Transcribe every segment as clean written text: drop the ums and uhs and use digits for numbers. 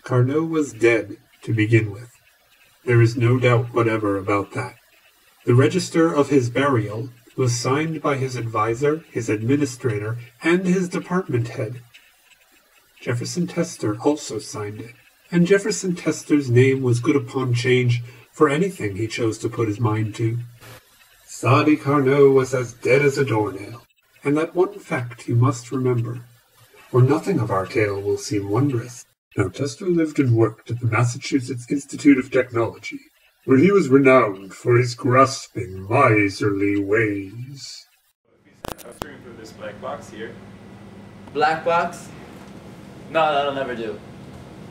Carnot was dead to begin with. There is no doubt whatever about that. The register of his burial was signed by his advisor, his administrator, and his department head. Jefferson Tester also signed it, and Jefferson Tester's name was good upon change for anything he chose to put his mind to. Sadi Carnot was as dead as a doornail, and that one fact you must remember, or nothing of our tale will seem wondrous. Now Tester lived and worked at the Massachusetts Institute of Technology, where he was renowned for his grasping, miserly ways. I'm searching for this black box here. Black box? No, that'll never do.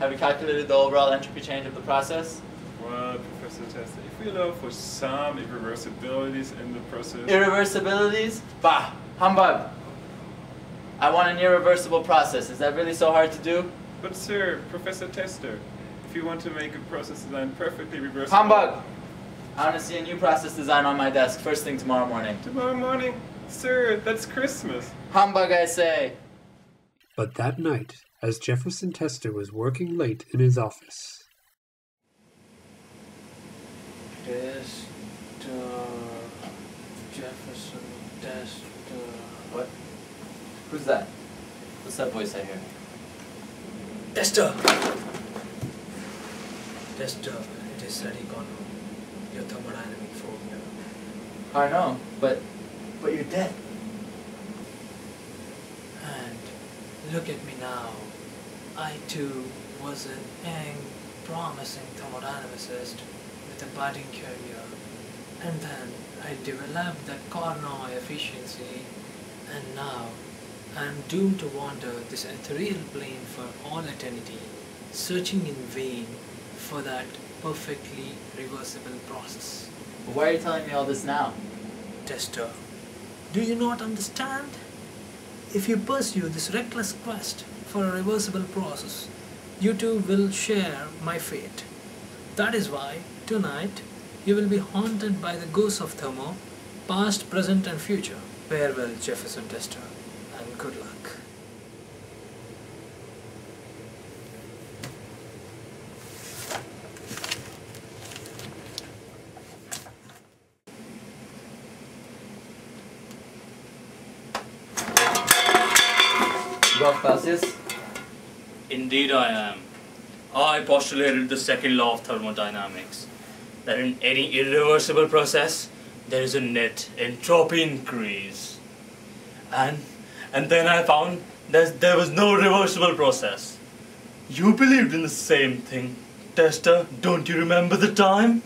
Have you calculated the overall entropy change of the process? Well, Professor Tester, if we allow for some irreversibilities in the process... Irreversibilities? Bah! Humbug! I want an irreversible process. Is that really so hard to do? But sir, Professor Tester, if you want to make a process design perfectly reversible... Humbug! I want to see a new process design on my desk first thing tomorrow morning. Tomorrow morning? Sir, that's Christmas. Humbug, I say! But that night, as Jefferson Tester was working late in his office... Jefferson Tester... What? Who's that? What's that voice I hear? Tester! Tester, it is Sadi Carnot, your thermodynamic formula. Carnot, but you're dead. And look at me now. I too was an young, promising thermodynamicist with a budding career. And then I developed that Carnot efficiency, and now I am doomed to wander this ethereal plane for all eternity, searching in vain for that perfectly reversible process. Why are you telling me all this now? Tester, do you not understand? If you pursue this reckless quest for a reversible process, you too will share my fate. That is why, tonight, you will be haunted by the ghosts of Thermo, past, present and future. Farewell, Jefferson Tester, and good luck. Celsius? Indeed I am. I postulated the second law of thermodynamics, that in any irreversible process, there is a net entropy increase. And then I found that there was no reversible process. You believed in the same thing, Tester. Don't you remember the time?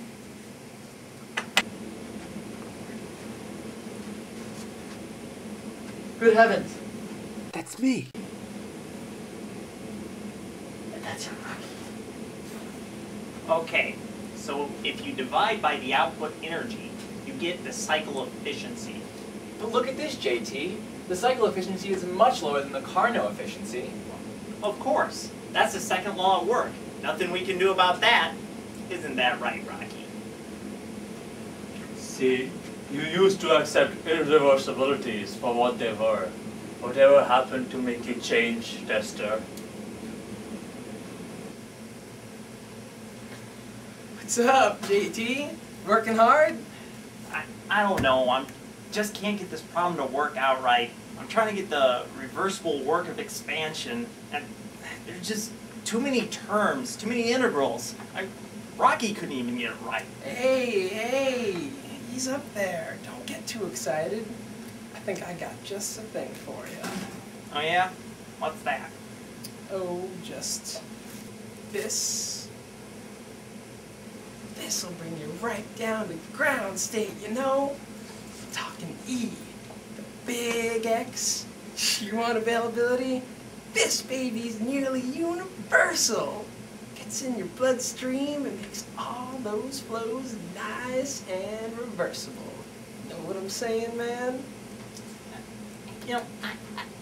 Good heavens! That's me. And that's your Rocky. Okay, so if you divide by the output energy, you get the cycle efficiency. But look at this, JT. The cycle efficiency is much lower than the Carnot efficiency. Of course, that's the second law at work. Nothing we can do about that. Isn't that right, Rocky? See, you used to accept irreversibilities for what they were. Whatever happened to make you change, Tester? What's up, JT? Working hard? I don't know. I just can't get this problem to work out right. I'm trying to get the reversible work of expansion, and there's just too many terms, too many integrals. Rocky couldn't even get it right. Hey, he's up there. Don't get too excited. I think I got just the thing for you. Oh yeah? What's that? Oh, just this. This'll bring you right down to ground state, you know? Talking E, the big X. You want availability? This baby's nearly universal. Gets in your bloodstream and makes all those flows nice and reversible. Know what I'm saying, man? You know,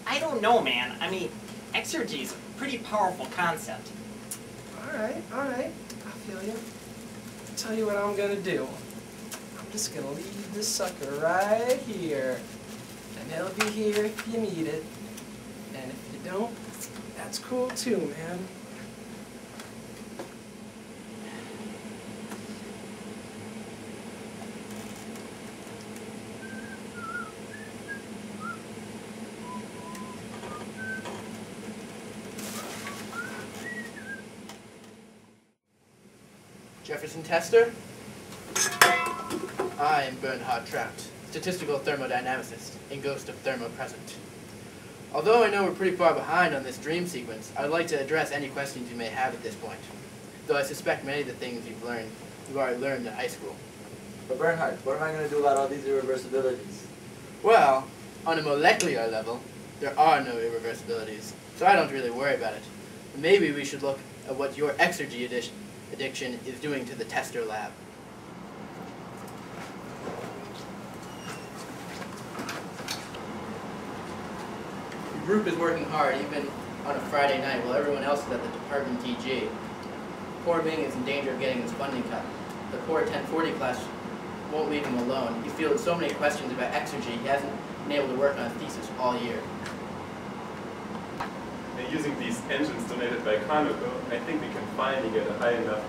I don't know, man. I mean, exergy is a pretty powerful concept. Alright, I feel you. Tell you what I'm gonna do. I'm just gonna leave this sucker right here. And it'll be here if you need it. And if you don't, that's cool too, man. Jefferson Tester. I am Bernhard Trout, statistical thermodynamicist and ghost of thermopresent. Although I know we're pretty far behind on this dream sequence, I would like to address any questions you may have at this point, though I suspect many of the things you've already learned in high school. But Bernhard, what am I going to do about all these irreversibilities? Well, on a molecular level, there are no irreversibilities, so I don't really worry about it. Maybe we should look at what your exergy addiction is doing to the tester lab. The group is working hard, even on a Friday night, while everyone else is at the department TG. Poor Ming is in danger of getting his funding cut. The poor 1040 class won't leave him alone. He fielded so many questions about exergy, he hasn't been able to work on a thesis all year. And using these engines donated by Carnot, I think we can finally get a high enough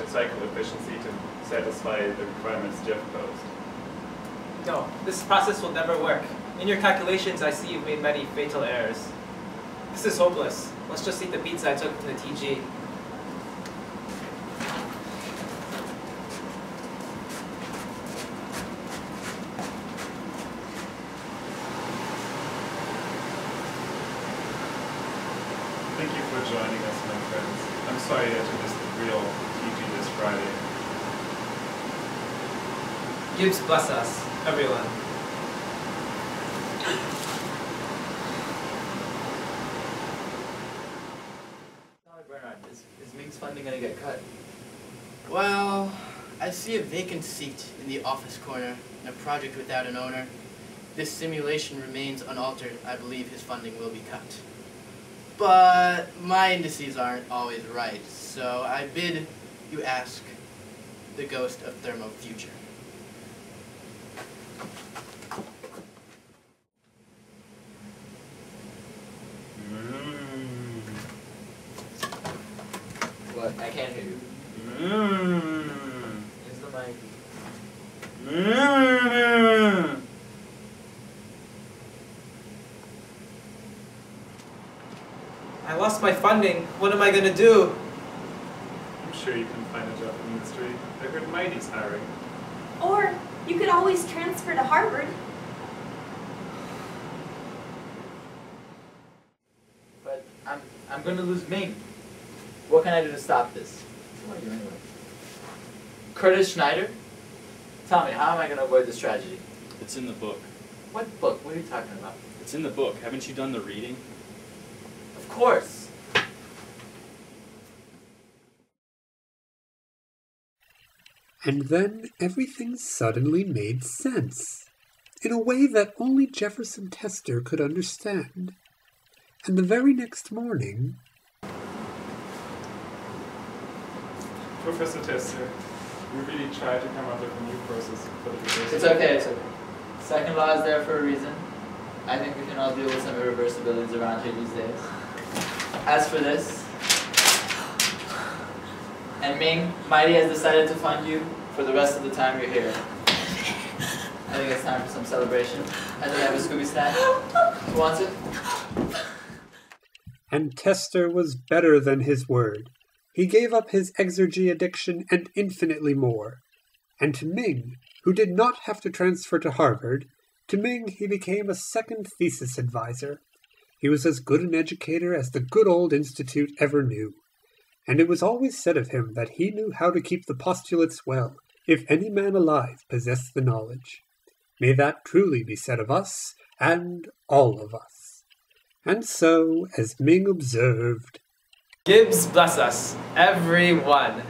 cycle efficiency to satisfy the requirements Jeff posed. No, this process will never work. In your calculations, I see you've made many fatal errors. This is hopeless. Let's just eat the pizza I took from the TG. Thank you for joining us, my friends. I'm sorry that you missed the real TG this Friday. Gibbs bless us, everyone. Bernhard, is Ming's funding going to get cut? Well, I see a vacant seat in the office corner in a project without an owner. This simulation remains unaltered. I believe his funding will be cut. But my indices aren't always right, so I bid you ask the ghost of Thermo Future. What? I can't hear you. Use the mic. I lost my funding. What am I going to do? I'm sure you can find a job in the industry. I heard Mighty's hiring. Or you could always transfer to Harvard. But I'm going to lose Ming. What can I do to stop this? What do I do anyway? Curtis Schneider? Tell me, how am I going to avoid this tragedy? It's in the book. What book? What are you talking about? It's in the book. Haven't you done the reading? Of course. And then everything suddenly made sense, in a way that only Jefferson Tester could understand. And the very next morning... Professor Tester, we really tried to come up with a new process for the reversibility. It's okay, it's okay. Second law is there for a reason. I think we can all deal with some irreversibilities around here these days. As for this, and Ming, Mighty has decided to fund you for the rest of the time you're here. I think it's time for some celebration. I think I have a Scooby snack. Who wants it? And Tester was better than his word. He gave up his exergy addiction and infinitely more. And to Ming, who did not have to transfer to Harvard, to Ming he became a second thesis advisor. He was as good an educator as the good old institute ever knew. And it was always said of him that he knew how to keep the postulates well, if any man alive possessed the knowledge. May that truly be said of us, and all of us. And so, as Ming observed, Gibbs bless us, everyone.